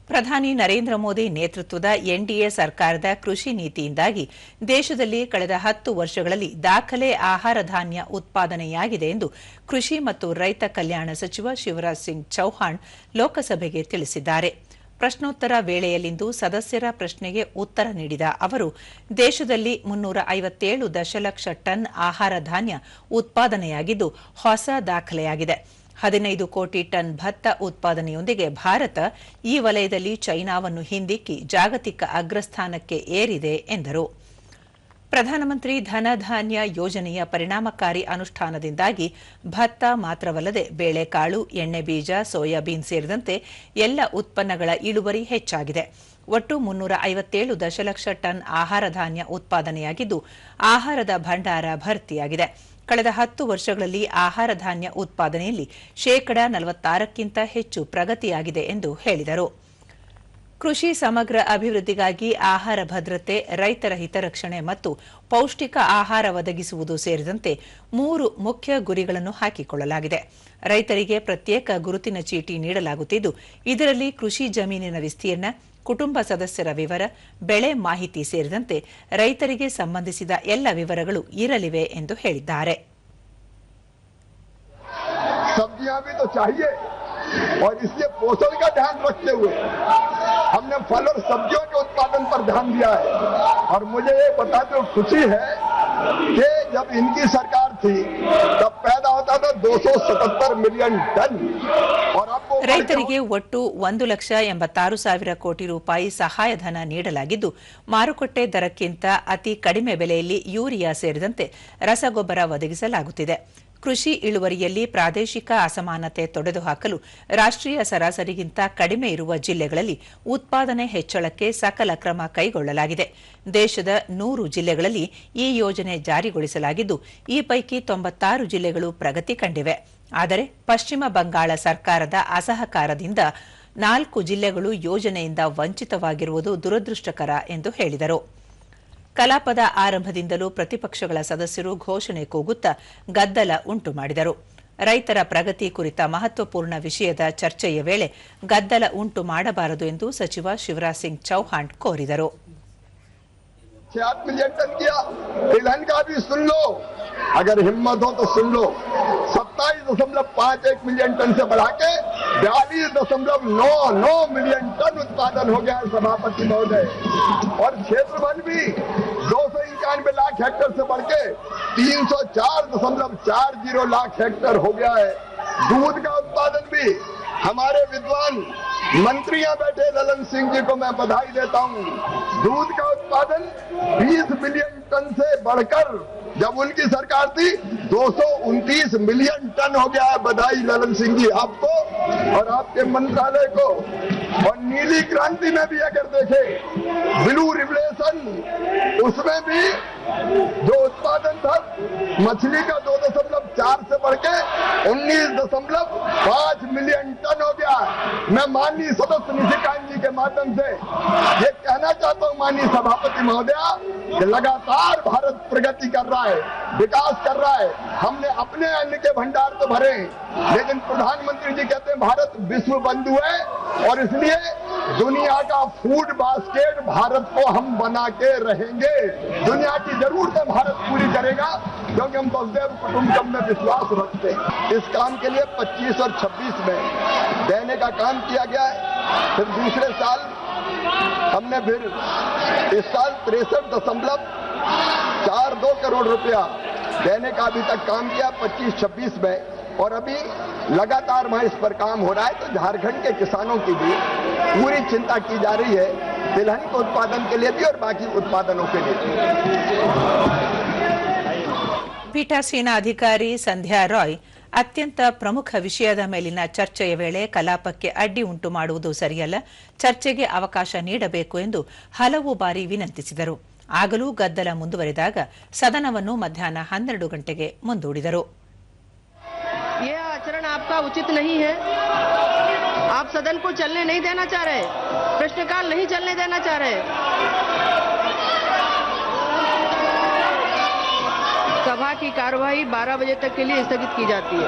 ಪ್ರಧಾನಿ ನರೇಂದ್ರ ಮೋದಿ ನೇತೃತ್ವದ ಎನ್ಡಿಎ ಸರ್ಕಾರದ ಕೃಷಿ ನೀತಿಯಿಂದಾಗಿ ದೇಶದಲ್ಲಿ ಕಳೆದ 10 ವರ್ಷಗಳಲ್ಲಿ ದಾಖಲೆ ಆಹಾರ ಧಾನ್ಯ ಉತ್ಪಾದನೆಯಾಗಿದೆ ಎಂದು ಕೃಷಿ ಮತ್ತು ರೈತ ಕಲ್ಯಾಣ ಸಚಿವ ಶಿವರಾಜ್ ಸಿಂಗ್ ಚೌಹಾಣ್ ಲೋಕಸಭೆಗೆ ತಿಳಿಸಿದ್ದಾರೆ. ಪ್ರಶ್ನೋತ್ತರ ವೇಳೆಯಲ್ಲಿಂದು ಸದಸ್ಯರ ಪ್ರಶ್ನೆಗೆ ಉತ್ತರ ನೀಡಿದ ಅವರು, ದೇಶದಲ್ಲಿ 357 ದಶಲಕ್ಷ ಟನ್ ಆಹಾರ ಧಾನ್ಯ ಉತ್ಪಾದನೆಯಾಗಿದ್ದು ಹೊಸ ದಾಖಲೆಯಾಗಿದೆ. 15 ಕೋಟಿ ಟನ್ ಭತ್ತ ಉತ್ಪಾದನೆಯೊಂದಿಗೆ ಭಾರತ ಈ ವಲಯದಲ್ಲಿ ಚೈನಾವನ್ನು ಹಿಂದಿಕ್ಕಿ ಜಾಗತಿಕ ಅಗ್ರಸ್ಥಾನಕ್ಕೆ ಏರಿದೆ ಎಂದರು. ಪ್ರಧಾನಮಂತ್ರಿ ಧನಧಾನ್ಯ ಯೋಜನೆಯ ಪರಿಣಾಮಕಾರಿ ಅನುಷ್ಠಾನದಿಂದಾಗಿ ಭತ್ತ ಮಾತ್ರವಲ್ಲದೆ ಬೇಳೆಕಾಳು, ಎಣ್ಣೆ ಬೀಜ, ಸೋಯಾಬೀನ್ ಸೇರಿದಂತೆ ಎಲ್ಲ ಉತ್ಪನ್ನಗಳ ಇಳುವರಿ ಹೆಚ್ಚಾಗಿದೆ. ಒಟ್ಟು 357 ದಶಲಕ್ಷ ಟನ್ ಆಹಾರ ಧಾನ್ಯ ಉತ್ಪಾದನೆಯಾಗಿದ್ದು ಆಹಾರದ ಭಂಡಾರ ಭರ್ತಿಯಾಗಿದೆ. ಕಳೆದ 10 ವರ್ಷಗಳಲ್ಲಿ ಆಹಾರ ಧಾನ್ಯ ಉತ್ಪಾದನೆಯಲ್ಲಿ ಶೇಕಡಾ 46ಕ್ಕಿಂತ ಹೆಚ್ಚು ಪ್ರಗತಿಯಾಗಿದೆ ಎಂದು ಹೇಳಿದರು. ಕೃಷಿ ಸಮಗ್ರ ಅಭಿವೃದ್ಧಿಗಾಗಿ ಆಹಾರ ಭದ್ರತೆ, ರೈತರ ಹಿತರಕ್ಷಣೆ ಮತ್ತು ಪೌಷ್ಟಿಕ ಆಹಾರ ಒದಗಿಸುವುದು ಸೇರಿದಂತೆ 3 ಮುಖ್ಯ ಗುರಿಗಳನ್ನು ಹಾಕಿಕೊಳ್ಳಲಾಗಿದೆ. ರೈತರಿಗೆ ಪ್ರತ್ಯೇಕ ಗುರುತಿನ ಚೀಟಿ ನೀಡಲಾಗುತ್ತಿದ್ದು, ಇದರಲ್ಲಿ ಕೃಷಿ ಜಮೀನಿನ ವಿಸ್ತೀರ್ಣ, ಕುಟುಂಬ ಸದಸ್ಯರ ವಿವರ, ಬೆಳೆ ಮಾಹಿತಿ ಸೇರಿದಂತೆ ರೈತರಿಗೆ ಸಂಬಂಧಿಸಿದ ಎಲ್ಲ ವಿವರಗಳು ಇರಲಿವೆ ಎಂದು ಹೇಳಿದ್ದಾರೆ. सब्जियां भी तो चाहिए और इसलिए पोषण का ध्यान रखते हुए हमने फल और सब्जियों के उत्पादन पर ध्यान दिया है। और मुझे ये बताते हुए खुशी है कि जब इनकी सरकार थी तब पैदा होता था 277 मिलियन टन और अब ರೈತರಿಗೆ ಒಟ್ಟು 1,86,000 ಕೋಟಿ ರೂಪಾಯಿ ಸಹಾಯಧನ ನೀಡಲಾಗಿದ್ದು, ಮಾರುಕಟ್ಟೆ ದರಕ್ಕಿಂತ ಅತಿ ಕಡಿಮೆ ಬೆಲೆಯಲ್ಲಿ ಯೂರಿಯಾ ಸೇರಿದಂತೆ ರಸಗೊಬ್ಬರ ಒದಗಿಸಲಾಗುತ್ತಿದೆ. ಕೃಷಿ ಇಳುವರಿಯಲ್ಲಿ ಪ್ರಾದೇಶಿಕ ಅಸಮಾನತೆ ತೊಡೆದುಹಾಕಲು ರಾಷ್ಟ್ರೀಯ ಸರಾಸರಿಗಿಂತ ಕಡಿಮೆ ಇರುವ ಜಿಲ್ಲೆಗಳಲ್ಲಿ ಉತ್ಪಾದನೆ ಹೆಚ್ಚಳಕ್ಕೆ ಸಕಲ ಕ್ರಮ ಕೈಗೊಳ್ಳಲಾಗಿದೆ. ದೇಶದ 100 ಜಿಲ್ಲೆಗಳಲ್ಲಿ ಈ ಯೋಜನೆ ಜಾರಿಗೊಳಿಸಲಾಗಿದ್ದು, ಈ ಪೈಕಿ 96 ಜಿಲ್ಲೆಗಳು ಪ್ರಗತಿ ಕಂಡಿವೆ. ಆದರೆ ಪಶ್ಚಿಮ ಬಂಗಾಳ ಸರ್ಕಾರದ ಅಸಹಕಾರದಿಂದ 4 ಜಿಲ್ಲೆಗಳು ಯೋಜನೆಯಿಂದ ವಂಚಿತವಾಗಿರುವುದು ದುರದೃಷ್ಟಕರ ಎಂದು ಹೇಳಿದರು. ಕಲಾಪದ ಆರಂಭದಿಂದಲೂ ಪ್ರತಿಪಕ್ಷಗಳ ಸದಸ್ಯರು ಘೋಷಣೆ ಕೂಗುತ್ತಾ ಗದ್ದಲ ಉಂಟು ಮಾಡಿದರು. ರೈತರ ಪ್ರಗತಿ ಕುರಿತ ಮಹತ್ವಪೂರ್ಣ ವಿಷಯದ ಚರ್ಚೆಯ ವೇಳೆ ಗದ್ದಲ ಉಂಟು ಮಾಡಬಾರದು ಎಂದು ಸಚಿವ ಶಿವರಾಜ್ ಸಿಂಗ್ ಚೌಹಾಣ್ ಕೋರಿದರು. 6 मिलियन टन किया, तिलहन का भी सुन लो, अगर हिम्मत हो तो सुन लो। 27.51 मिलियन टन से बढ़ा के 42.99 मिलियन टन उत्पादन हो गया है सभापति महोदय। और क्षेत्रफल भी 291 लाख हेक्टेयर से बढ़ के 304.40 लाख हेक्टेयर हो गया है। दूध का उत्पादन भी हमारे विद्वान मंत्रियां बैठे ललन सिंह जी को मैं बधाई देता हूं। दूध का उत्पादन 20 मिलियन टन से बढ़कर जब उनकी सरकार थी 229 मिलियन टन हो गया है। बधाई ललन सिंह जी आपको और आपके मंत्रालय को। और नीली क्रांति में भी अगर देखें, ब्लू रिवोल्यूशन, उसमें भी जो उत्पादन था मछली का 2.4 से बढ़ के 19.5 मिलियन टन हो गया। मैं माननीय सदस्य निशिकांत जी के माध्यम से ये कहना चाहता हूं माननीय सभापति महोदय कि लगातार भारत प्रगति कर रहा है, विकास कर रहा है। हमने अपने अन्न के भंडार तो भरे, लेकिन प्रधानमंत्री जी कहते हैं भारत विश्व बंधु है और इसलिए दुनिया का फूड बास्केट भारत को हम बना के रहेंगे। दुनिया की जरूरतें भारत पूरी करेगा, क्योंकि हम वसुधैव कुटुंबकम में विश्वास रखते हैं। इस काम के लिए 25 और 26 में देने का काम किया गया है। फिर दूसरे साल हमने फिर इस साल 63.42 करोड़ रुपया देने का अभी तक काम किया 25-26 में। और अभी लगातार वहां इस पर काम हो रहा है। तो झारखंड के किसानों की भी पूरी चिंता की जा रही है, तिलहन के उत्पादन के लिए भी और बाकी उत्पादनों के लिए। ಪೀಠಾಸೀನ ಅಧಿಕಾರಿ ಸಂಧ್ಯಾ ರಾಯ್ ಅತ್ಯಂತ ಪ್ರಮುಖ ವಿಷಯದ ಮೇಲಿನ ಚರ್ಚೆಯ ವೇಳೆ ಕಲಾಪಕ್ಕೆ ಅಡ್ಡಿ ಉಂಟು ಮಾಡುವುದು ಸರಿಯಲ್ಲ, ಚರ್ಚೆಗೆ ಅವಕಾಶ ನೀಡಬೇಕು ಎಂದು ಹಲವು ಬಾರಿ ವಿನಂತಿಸಿದರು. ಆಗಲೂ ಗದ್ದಲ ಮುಂದುವರೆದಾಗ ಸದನವನ್ನು ಮಧ್ಯಾಹ್ನ 12 ಗಂಟೆಗೆ ಮುಂದೂಡಿದರು. यह आचरण आपका उचित नहीं है। आप सदन को चलने नहीं देना चाह रहे, प्रश्नकाल नहीं चलने देना चाह रहे। सभा की कार्यवाही 12 बजे तक के लिए स्थगित की जाती है।